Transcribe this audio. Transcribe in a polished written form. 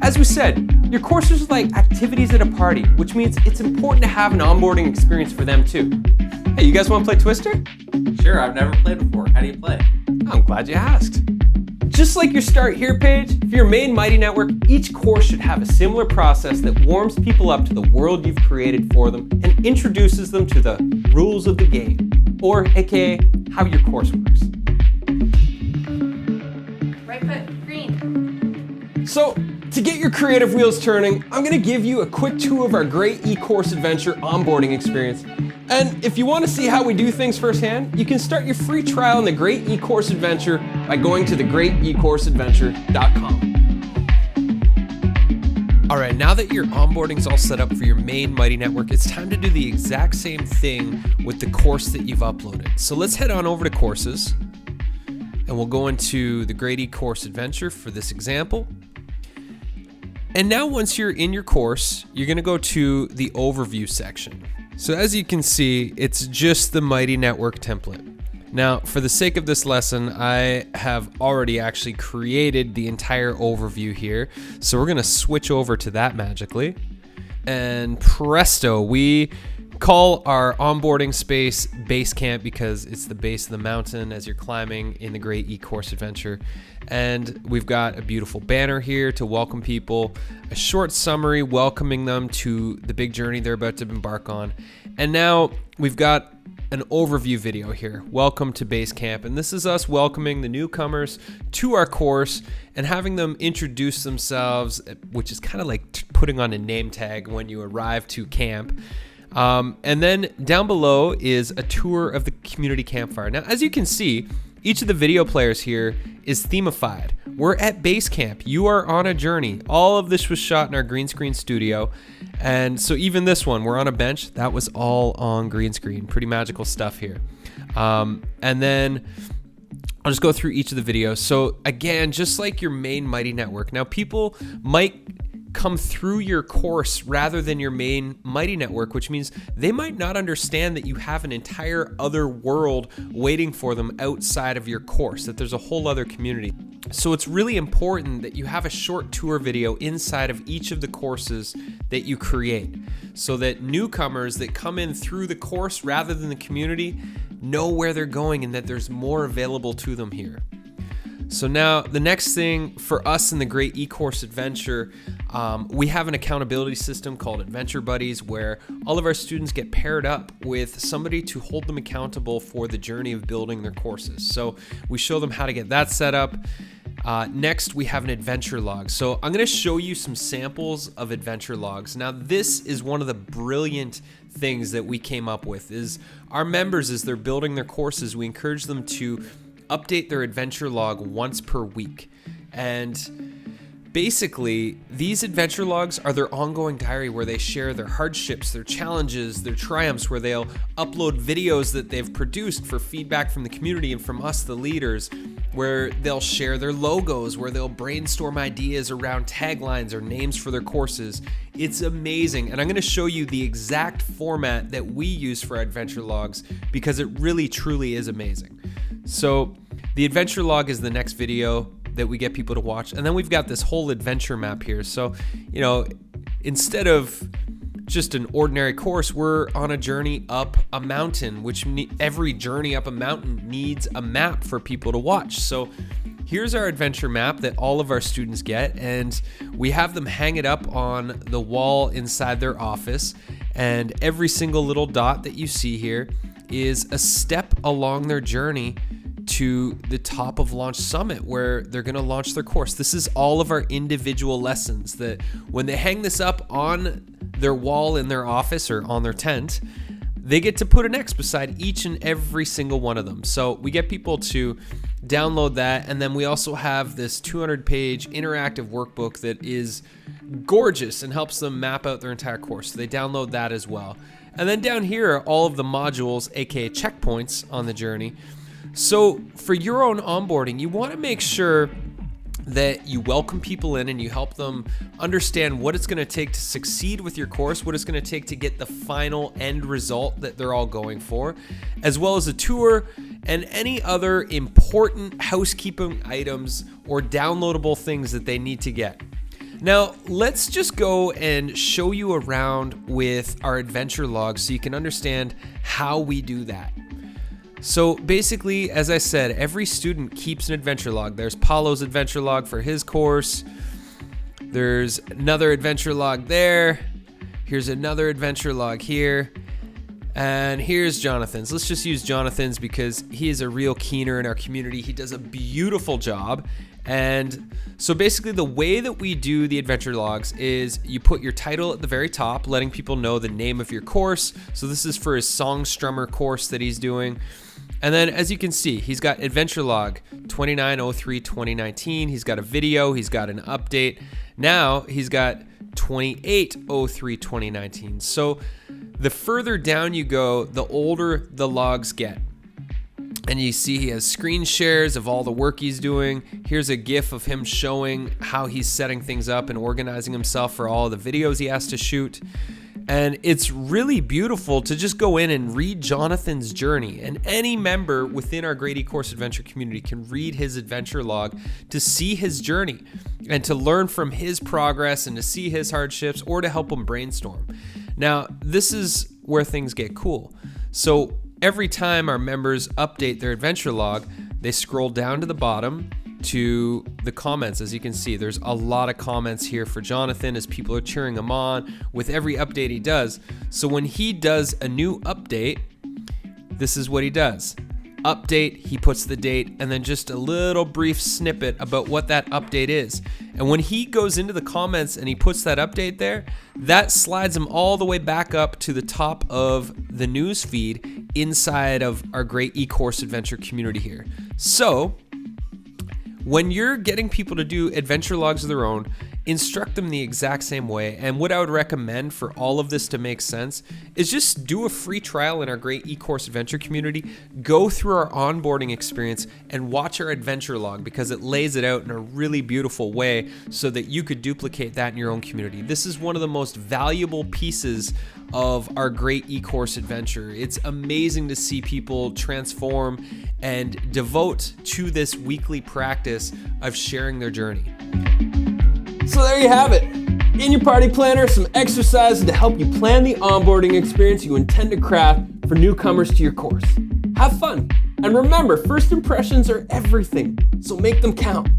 As we said, your courses are like activities at a party, which means it's important to have an onboarding experience for them too. Hey, you guys want to play Twister? Sure, I've never played before. How do you play? I'm glad you asked. Just like your Start Here page, for your main Mighty Network, each course should have a similar process that warms people up to the world you've created for them and introduces them to the rules of the game, or aka how your course works. Right foot, green. So, to get your creative wheels turning, I'm going to give you a quick tour of our great e-course adventure onboarding experience. And if you want to see how we do things firsthand, you can start your free trial in the Great E-Course Adventure by going to thegreatecourseadventure.com. All right, now that your onboarding's all set up for your main Mighty Network, it's time to do the exact same thing with the course that you've uploaded. So let's head on over to Courses, and we'll go into the Great E-Course Adventure for this example. And now once you're in your course, you're going to go to the Overview section. So as you can see, it's just the Mighty Network template. Now, for the sake of this lesson, I have already actually created the entire overview here. So we're gonna switch over to that magically. And presto, we call our onboarding space Basecamp because it's the base of the mountain as you're climbing in the Great E-Course Adventure. And we've got a beautiful banner here to welcome people, a short summary welcoming them to the big journey they're about to embark on. And now we've got an overview video here. Welcome to Basecamp. And this is us welcoming the newcomers to our course and having them introduce themselves, which is kind of like putting on a name tag when you arrive to camp. And then down below is a tour of the community campfire. Now, as you can see, each of the video players here is themified. We're at Basecamp. You are on a journey. All of this was shot in our green screen studio. And so even this one, we're on a bench. That was all on green screen. Pretty magical stuff here. And then I'll just go through each of the videos. So again, just like your main Mighty Network. Now people might come through your course rather than your main Mighty Network, which means they might not understand that you have an entire other world waiting for them outside of your course, that there's a whole other community. So it's really important that you have a short tour video inside of each of the courses that you create so that newcomers that come in through the course rather than the community know where they're going and that there's more available to them here. So now the next thing for us in the Great E-Course Adventure, we have an accountability system called Adventure Buddies where all of our students get paired up with somebody to hold them accountable for the journey of building their courses. So we show them how to get that set up. Next, we have an adventure log. So I'm going to show you some samples of adventure logs. Now, this is one of the brilliant things that we came up with is our members, as they're building their courses, we encourage them to update their adventure log once per week. And basically, these adventure logs are their ongoing diary where they share their hardships, their challenges, their triumphs, where they'll upload videos that they've produced for feedback from the community and from us, the leaders, where they'll share their logos, where they'll brainstorm ideas around taglines or names for their courses. It's amazing. And I'm going to show you the exact format that we use for our adventure logs because it really, truly is amazing. So the adventure log is the next video that we get people to watch. And then we've got this whole adventure map here. So, you know, instead of just an ordinary course, we're on a journey up a mountain, which every journey up a mountain needs a map for people to watch. So here's our adventure map that all of our students get, and we have them hang it up on the wall inside their office. And every single little dot that you see here is a step along their journey to the top of Launch Summit where they're going to launch their course. This is all of our individual lessons that when they hang this up on their wall in their office or on their tent, they get to put an X beside each and every single one of them. So we get people to download that, and then we also have this 200-page interactive workbook that is gorgeous and helps them map out their entire course. So they download that as well. And then down here are all of the modules, aka checkpoints on the journey. So for your own onboarding, you want to make sure that you welcome people in and you help them understand what it's going to take to succeed with your course, what it's going to take to get the final end result that they're all going for, as well as a tour and any other important housekeeping items or downloadable things that they need to get. Now, let's just go and show you around with our adventure log so you can understand how we do that. So basically, as I said, every student keeps an adventure log. There's Paulo's adventure log for his course. There's another adventure log there. Here's another adventure log here. And here's Jonathan's. Let's just use Jonathan's because he is a real keener in our community. He does a beautiful job. And so basically the way that we do the adventure logs is you put your title at the very top, letting people know the name of your course. So this is for his Songstrummer course that he's doing. And then as you can see, he's got adventure log 29/03/2019. He's got a video, he's got an update. Now he's got 28/03/2019. So the further down you go, the older the logs get. And you see he has screen shares of all the work he's doing. Here's a GIF of him showing how he's setting things up and organizing himself for all of the videos he has to shoot. And it's really beautiful to just go in and read Jonathan's journey. And any member within our Great eCourse Adventure community can read his adventure log to see his journey and to learn from his progress and to see his hardships or to help him brainstorm. Now, this is where things get cool. So every time our members update their adventure log, they scroll down to the bottom to the comments. As you can see, there's a lot of comments here for Jonathan as people are cheering him on with every update he does. So when he does a new update, this is what he does. Update, he puts the date, and then just a little brief snippet about what that update is. And when he goes into the comments and he puts that update there, that slides him all the way back up to the top of the news feed inside of our Great eCourse Adventure community here. So when you're getting people to do adventure logs of their own, instruct them the exact same way. And what I would recommend for all of this to make sense is just do a free trial in our Great eCourse Adventure community, go through our onboarding experience and watch our adventure log because it lays it out in a really beautiful way so that you could duplicate that in your own community. This is one of the most valuable pieces of our Great eCourse Adventure. It's amazing to see people transform and devote to this weekly practice of sharing their journey. So there you have it. In your party planner, some exercises to help you plan the onboarding experience you intend to craft for newcomers to your course. Have fun. And remember, first impressions are everything, so make them count.